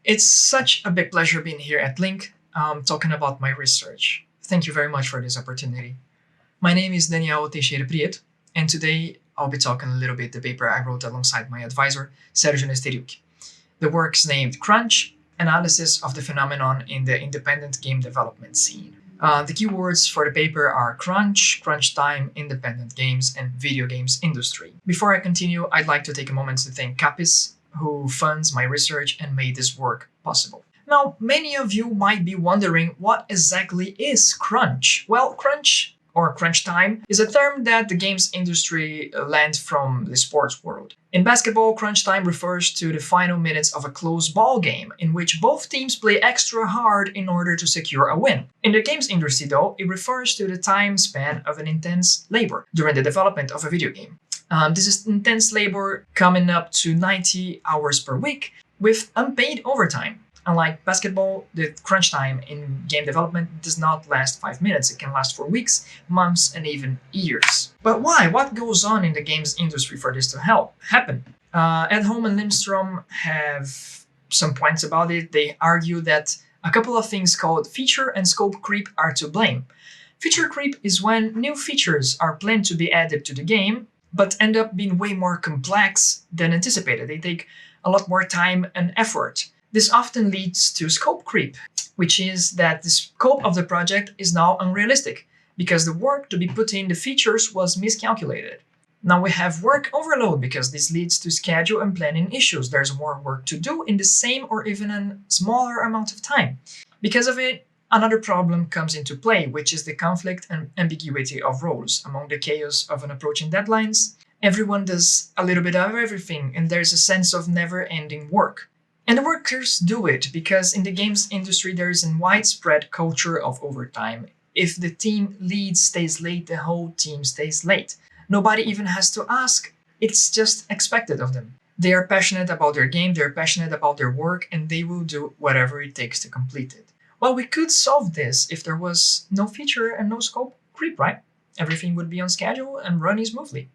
It's such a big pleasure being here at Link, talking about my research. Thank you very much for this opportunity. My name is Daniel Teixeira Prieto, and today I'll be talking a little bit the paper I wrote alongside my advisor, Sergio Nesteriuk. The work's named Crunch, Analysis of the Phenomenon in the Independent Game Development Scene. The keywords for the paper are crunch, crunch time, independent games, and video games industry. Before I continue, I'd like to take a moment to thank Capis, who funds my research and made this work possible. Now, many of you might be wondering what exactly is crunch? Well, crunch or crunch time is a term that the games industry lent from the sports world. In basketball, crunch time refers to the final minutes of a close ball game in which both teams play extra hard in order to secure a win. In the games industry, though, it refers to the time span of an intense labor during the development of a video game. This is intense labor coming up to 90 hours per week with unpaid overtime. Unlike basketball, the crunch time in game development does not last 5 minutes. It can last for weeks, months, and even years. But why? What goes on in the games industry for this to happen? Edholm and Lindstrom have some points about it. They argue that a couple of things called feature and scope creep are to blame. Feature creep is when new features are planned to be added to the game, but end up being way more complex than anticipated. They take a lot more time and effort. This often leads to scope creep, which is that the scope of the project is now unrealistic because the work to be put in the features was miscalculated. Now we have work overload because this leads to schedule and planning issues. There's more work to do in the same or even a smaller amount of time. Because of it, another problem comes into play, which is the conflict and ambiguity of roles. Among the chaos of an approaching deadlines, everyone does a little bit of everything, and there's a sense of never-ending work. And the workers do it because in the games industry there is a widespread culture of overtime. If the team lead stays late, the whole team stays late. Nobody even has to ask. It's just expected of them. They are passionate about their game, they're passionate about their work, and they will do whatever it takes to complete it. Well, we could solve this if there was no feature and no scope creep, right? Everything would be on schedule and running smoothly.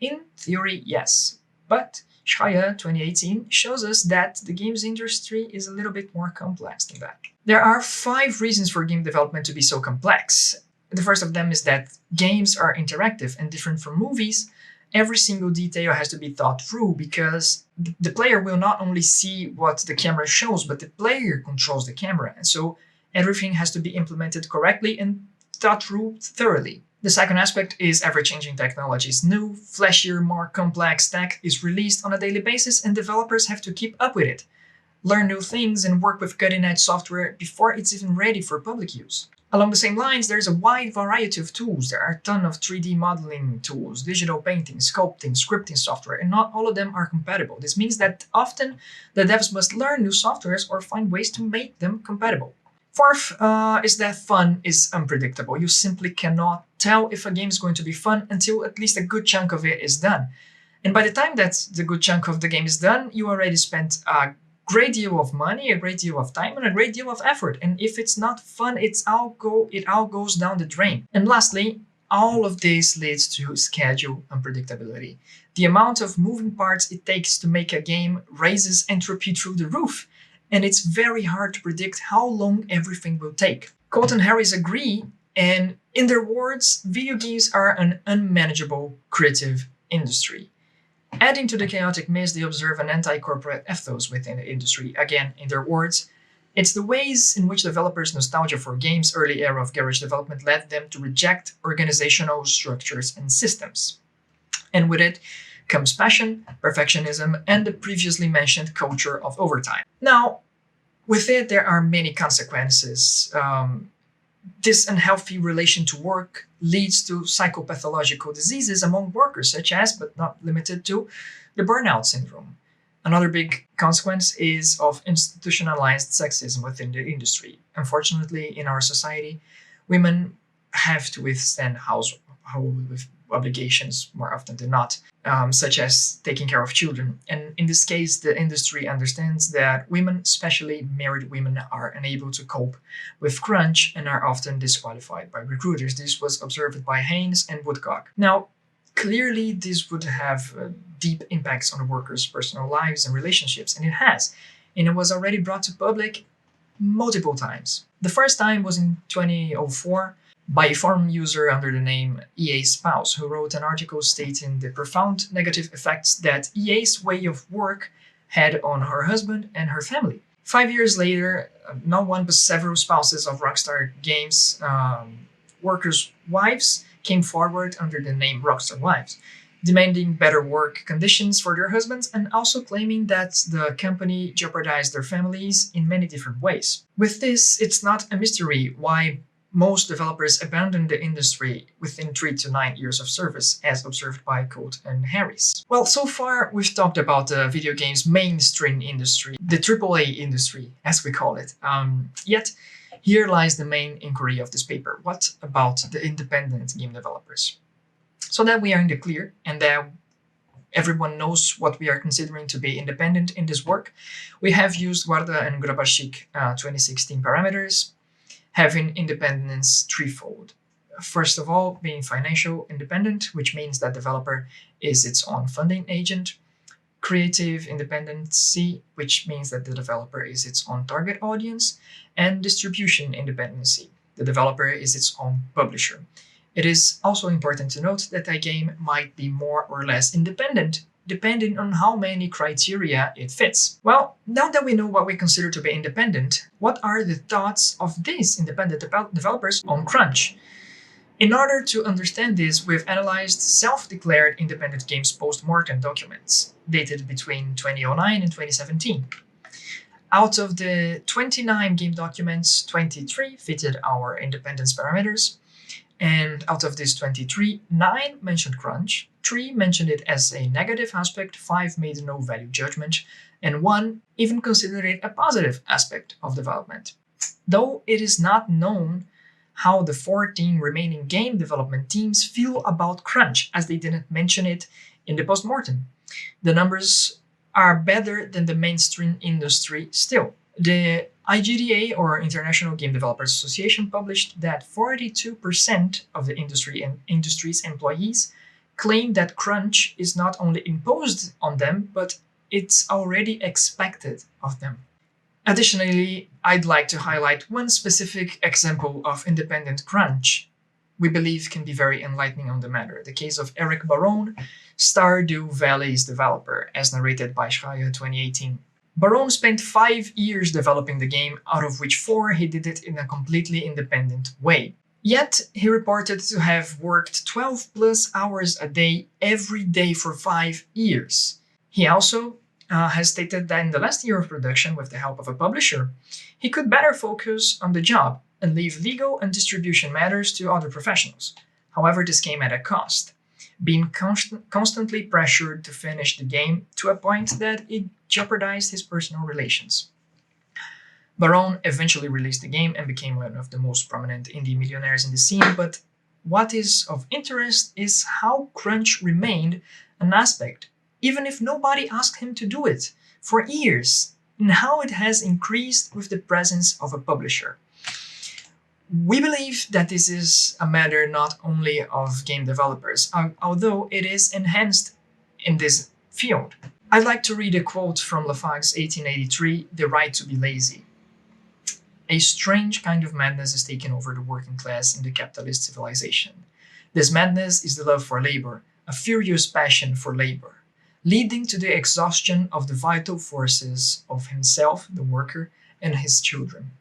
In theory, yes. But Shaya 2018 shows us that the games industry is a little bit more complex than that. There are 5 reasons for game development to be so complex. The first of them is that games are interactive and different from movies. Every single detail has to be thought through because the player will not only see what the camera shows, but the player controls the camera. And so everything has to be implemented correctly and thought through thoroughly. The second aspect is ever-changing technologies. New, flashier, more complex tech is released on a daily basis and developers have to keep up with it, learn new things and work with cutting-edge software before it's even ready for public use. Along the same lines, there's a wide variety of tools. There are a ton of 3D modeling tools, digital painting, sculpting, scripting software, and not all of them are compatible. This means that often the devs must learn new softwares or find ways to make them compatible. Fourth is that fun is unpredictable. You simply cannot tell if a game is going to be fun until at least a good chunk of it is done. And by the time that the good chunk of the game is done, you already spent a great deal of money, a great deal of time, and a great deal of effort. And if it's not fun, it all goes down the drain. And lastly, all of this leads to schedule unpredictability. The amount of moving parts it takes to make a game raises entropy through the roof. And it's very hard to predict how long everything will take. Colt and Harris agree, and in their words, video games are an unmanageable creative industry. Adding to the chaotic mess, they observe an anti-corporate ethos within the industry. Again, in their words, it's the ways in which developers' nostalgia for games' early era of garage development led them to reject organizational structures and systems. And with it comes passion, perfectionism, and the previously mentioned culture of overtime. Now, with it, there are many consequences. This unhealthy relation to work leads to psychopathological diseases among workers, such as, but not limited to, the burnout syndrome. Another big consequence is of institutionalized sexism within the industry. Unfortunately, in our society, women have to withstand household obligations more often than not, such as taking care of children. And in this case, the industry understands that women, especially married women, are unable to cope with crunch and are often disqualified by recruiters. This was observed by Haynes and Woodcock. Now, clearly, this would have deep impacts on the workers' personal lives and relationships, and it has. and it was already brought to public multiple times. The first time was in 2004 by a forum user under the name EA Spouse, who wrote an article stating the profound negative effects that EA's way of work had on her husband and her family. 5 years later, not one but several spouses of Rockstar Games workers' wives came forward under the name Rockstar Wives, demanding better work conditions for their husbands and also claiming that the company jeopardized their families in many different ways. With this, it's not a mystery why most developers abandon the industry within 3 to 9 years of service, as observed by Colt and Harris. Well, so far we've talked about the video games mainstream industry, the AAA industry, as we call it. Yet, here lies the main inquiry of this paper. What about the independent game developers? So that we are in the clear and that everyone knows what we are considering to be independent in this work, we have used Guarda and Grobashik 2016 parameters, having independence threefold. First of all, being financial independent, which means that developer is its own funding agent. Creative independency, which means that the developer is its own target audience. And distribution independency, the developer is its own publisher. It is also important to note that a game might be more or less independent depending on how many criteria it fits. Well, now that we know what we consider to be independent, what are the thoughts of these independent developers on crunch? In order to understand this, we've analyzed self-declared independent games post-mortem documents, dated between 2009 and 2017. Out of the 29 game documents, 23 fitted our independence parameters, and out of these 23, 9 mentioned crunch, 3 mentioned it as a negative aspect, 5 made no value judgment, and 1 even considered it a positive aspect of development. Though it is not known how the 14 remaining game development teams feel about crunch, as they didn't mention it in the postmortem. The numbers are better than the mainstream industry still. The IGDA, or International Game Developers Association, published that 42% of the industry's employees claim that crunch is not only imposed on them, but it's already expected of them. Additionally, I'd like to highlight one specific example of independent crunch we believe can be very enlightening on the matter, the case of Eric Barone, Stardew Valley's developer, as narrated by Schreier 2018. Barone spent 5 years developing the game, out of which 4 he did it in a completely independent way. Yet, he reported to have worked 12 plus hours a day every day for 5 years. He also has stated that in the last year of production, with the help of a publisher, he could better focus on the job and leave legal and distribution matters to other professionals. However, this came at a cost, being constantly pressured to finish the game to a point that it jeopardized his personal relations. Barone eventually released the game and became one of the most prominent indie millionaires in the scene, but what is of interest is how crunch remained an aspect, even if nobody asked him to do it, for years, and how it has increased with the presence of a publisher. We believe that this is a matter not only of game developers, although it is enhanced in this field. I'd like to read a quote from Lafag's 1883, "The Right to be Lazy." A strange kind of madness is taken over the working class in the capitalist civilization. This madness is the love for labor, a furious passion for labor, leading to the exhaustion of the vital forces of himself, the worker, and his children.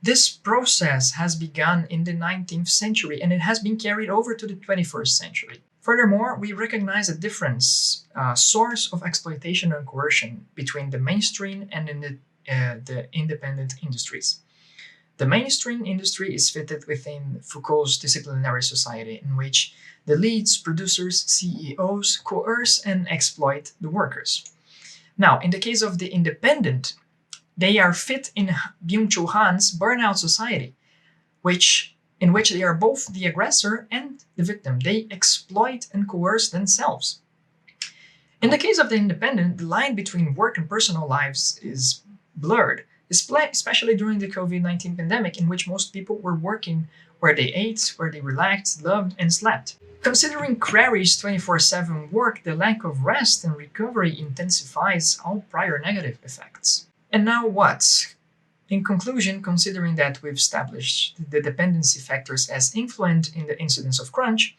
This process has begun in the 19th century and it has been carried over to the 21st century. Furthermore, we recognize a different source of exploitation and coercion between the mainstream and the independent industries. The mainstream industry is fitted within Foucault's disciplinary society, in which the leads, producers, CEOs coerce and exploit the workers. Now, in the case of the independent, they are fit in Byung-Chul Han's burnout society, in which they are both the aggressor and the victim. They exploit and coerce themselves. In the case of the independent, the line between work and personal lives is blurred, especially during the COVID-19 pandemic, in which most people were working where they ate, where they relaxed, loved, and slept. Considering queries 24/7 work, the lack of rest and recovery intensifies all prior negative effects. And now what? In conclusion, considering that we've established the dependency factors as influent in the incidence of crunch,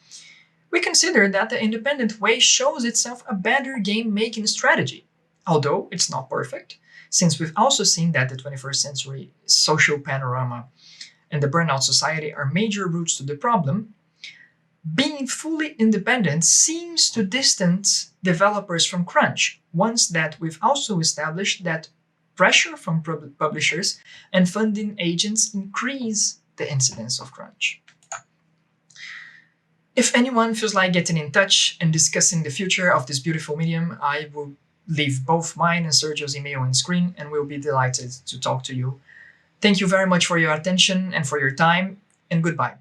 we consider that the independent way shows itself a better game-making strategy, although it's not perfect, since we've also seen that the 21st century social panorama and the burnout society are major roots to the problem. Being fully independent seems to distance developers from crunch, once that we've also established that pressure from publishers and funding agents increase the incidence of crunch. If anyone feels like getting in touch and discussing the future of this beautiful medium, I will leave both mine and Sergio's email on screen, and we'll be delighted to talk to you. Thank you very much for your attention and for your time, and goodbye.